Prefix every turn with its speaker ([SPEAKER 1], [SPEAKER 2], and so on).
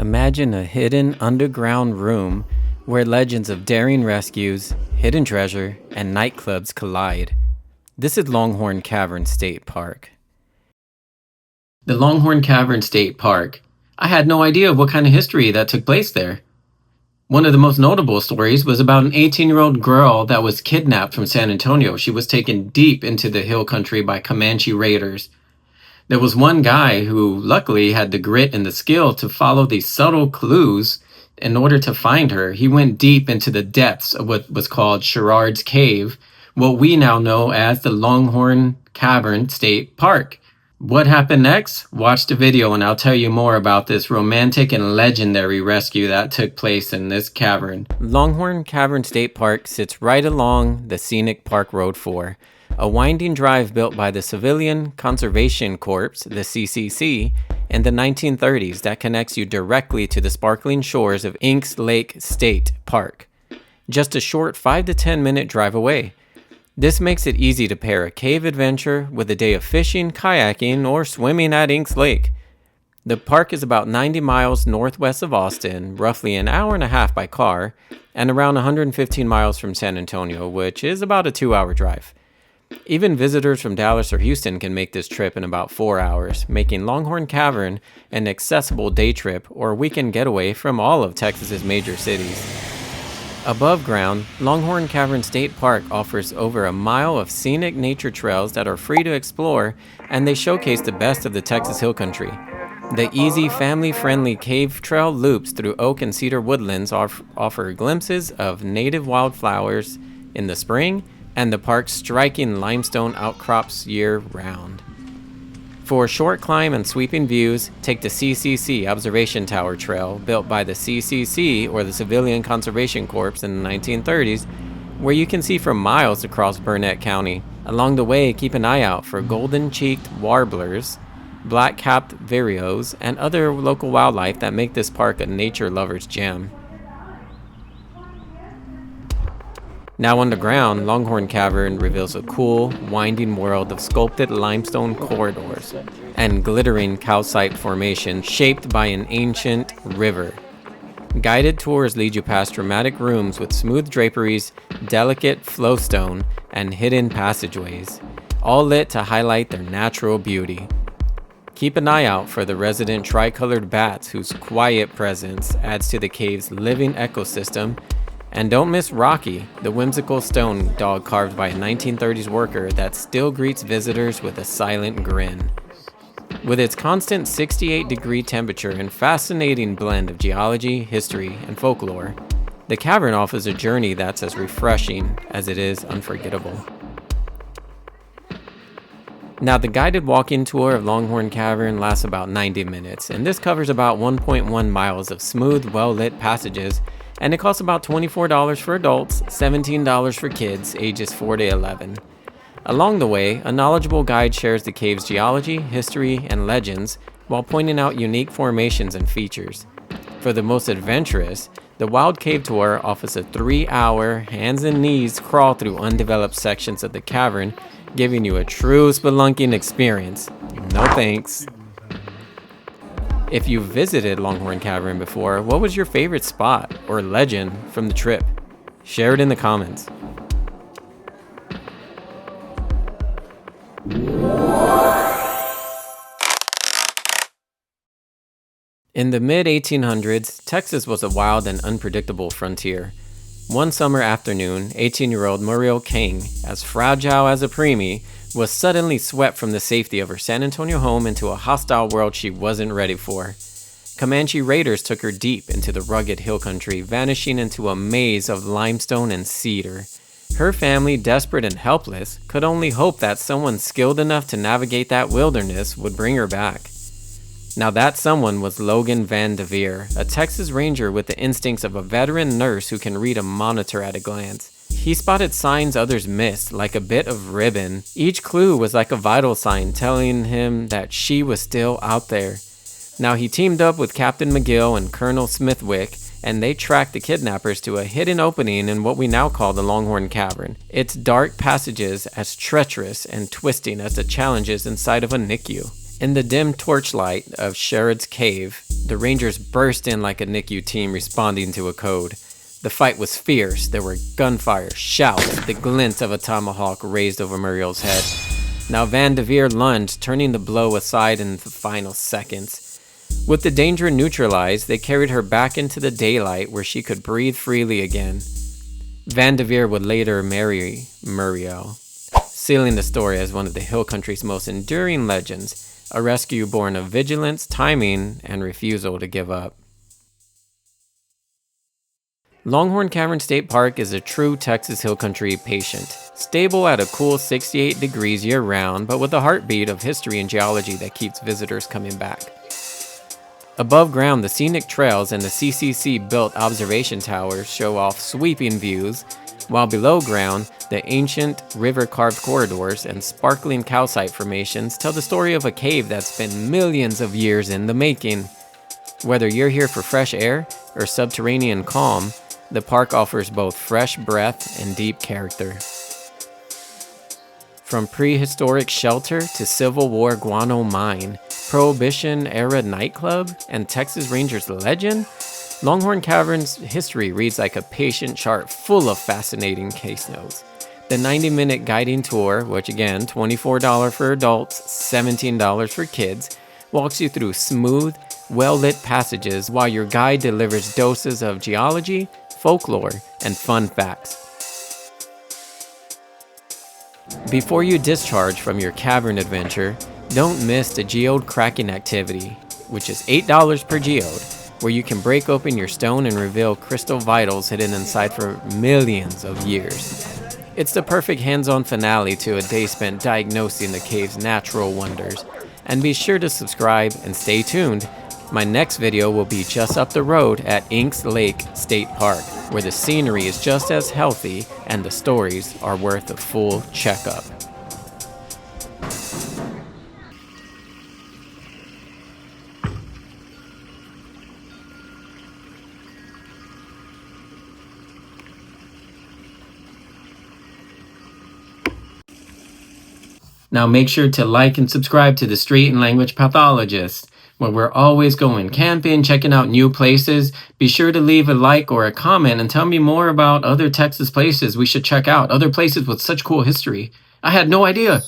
[SPEAKER 1] Imagine a hidden underground room where legends of daring rescues, hidden treasure, and nightclubs collide. This is Longhorn Cavern State Park. The Longhorn Cavern State Park. I had no idea what kind of history that took place there. One of the most notable stories was about an 18-year-old girl that was kidnapped from San Antonio. She was taken deep into the hill country by Comanche raiders. There was one guy who luckily had the grit and the skill to follow these subtle clues in order to find her. He went deep into the depths of what was called Sherrard's Cave, what we now know as the Longhorn Cavern State Park. What happened next? Watch the video and I'll tell you more about this romantic and legendary rescue that took place in this cavern. Longhorn Cavern State Park sits right along the scenic Park Road 4, a winding drive built by the Civilian Conservation Corps, the CCC, in the 1930s that connects you directly to the sparkling shores of Inks Lake State Park, just a short 5 to 10 minute drive away. This makes it easy to pair a cave adventure with a day of fishing, kayaking, or swimming at Inks Lake. The park is about 90 miles northwest of Austin, roughly an hour and a half by car, and around 115 miles from San Antonio, which is about a 2-hour drive. Even visitors from Dallas or Houston can make this trip in about 4 hours, making Longhorn Cavern an accessible day trip or weekend getaway from all of Texas's major cities. Above ground, Longhorn Cavern State Park offers over a mile of scenic nature trails that are free to explore, and they showcase the best of the Texas Hill Country. The easy, family-friendly cave trail loops through oak and cedar woodlands offer glimpses of native wildflowers in the spring and the park's striking limestone outcrops year-round. For a short climb and sweeping views, take the CCC Observation Tower Trail, built by the CCC, or the Civilian Conservation Corps, in the 1930s, where you can see for miles across Burnett County. Along the way, keep an eye out for golden-cheeked warblers, black-capped vireos, and other local wildlife that make this park a nature lover's gem. Now underground, Longhorn Cavern reveals a cool, winding world of sculpted limestone corridors and glittering calcite formations shaped by an ancient river. Guided tours lead you past dramatic rooms with smooth draperies, delicate flowstone, and hidden passageways, all lit to highlight their natural beauty. Keep an eye out for the resident tricolored bats whose quiet presence adds to the cave's living ecosystem. And don't miss Rocky, the whimsical stone dog carved by a 1930s worker that still greets visitors with a silent grin. With its constant 68-degree temperature and fascinating blend of geology, history, and folklore, the cavern offers a journey that's as refreshing as it is unforgettable. Now, the guided walk-in tour of Longhorn Cavern lasts about 90 minutes, and this covers about 1.1 miles of smooth, well-lit passages, and it costs about $24 for adults, $17 for kids ages 4 to 11. Along the way, a knowledgeable guide shares the cave's geology, history, and legends while pointing out unique formations and features. For the most adventurous, the Wild Cave Tour offers a 3-hour, hands and knees crawl through undeveloped sections of the cavern, giving you a true spelunking experience. No thanks. If you've visited Longhorn Cavern before, what was your favorite spot or legend from the trip? Share it in the comments. In the mid-1800s, Texas was a wild and unpredictable frontier. One summer afternoon, 18-year-old Muriel King, as fragile as a preemie, was suddenly swept from the safety of her San Antonio home into a hostile world she wasn't ready for. Comanche raiders took her deep into the rugged hill country, vanishing into a maze of limestone and cedar. Her family, desperate and helpless, could only hope that someone skilled enough to navigate that wilderness would bring her back. Now that someone was Logan Van Devere, a Texas Ranger with the instincts of a veteran nurse who can read a monitor at a glance. He spotted signs others missed, like a bit of ribbon. Each clue was like a vital sign telling him that she was still out there. Now he teamed up with Captain McGill and Colonel Smithwick, and they tracked the kidnappers to a hidden opening in what we now call the Longhorn Cavern. Its dark passages as treacherous and twisting as the challenges inside of a NICU. In the dim torchlight of Sherrard's Cave, The Rangers burst in like a NICU team responding to a code. The fight was fierce. There were gunfire, shouts, the glint of a tomahawk raised over Muriel's head. Now Van de Veer lunged, turning the blow aside in the final seconds. With the danger neutralized, they carried her back into the daylight where she could breathe freely again. Van de Veer would later marry Muriel, sealing the story as one of the hill country's most enduring legends, a rescue born of vigilance, timing, and refusal to give up. Longhorn Cavern State Park is a true Texas hill country patient, stable at a cool 68 degrees year-round, but with a heartbeat of history and geology that keeps visitors coming back. Above ground, the scenic trails and the CCC-built observation towers show off sweeping views, while below ground, the ancient river-carved corridors and sparkling calcite formations tell the story of a cave that's been millions of years in the making. Whether you're here for fresh air or subterranean calm, the park offers both fresh breath and deep character. From prehistoric shelter to Civil War guano mine, Prohibition-era nightclub, and Texas Rangers legend, Longhorn Cavern's history reads like a patient chart full of fascinating case notes. The 90-minute guiding tour, which again, $24 for adults, $17 for kids, walks you through smooth, well-lit passages while your guide delivers doses of geology, folklore, and fun facts. Before you discharge from your cavern adventure, don't miss the geode-cracking activity, which is $8 per geode, where you can break open your stone and reveal crystal vitals hidden inside for millions of years. It's the perfect hands-on finale to a day spent diagnosing the cave's natural wonders. And be sure to subscribe and stay tuned. My next video will be just up the road at Inks Lake State Park, where the scenery is just as healthy and the stories are worth a full checkup. Now make sure to like and subscribe to the Street and Language Pathologist, where we're always going camping, checking out new places. Be sure to leave a like or a comment and tell me more about other Texas places we should check out, other places with such cool history. I had no idea.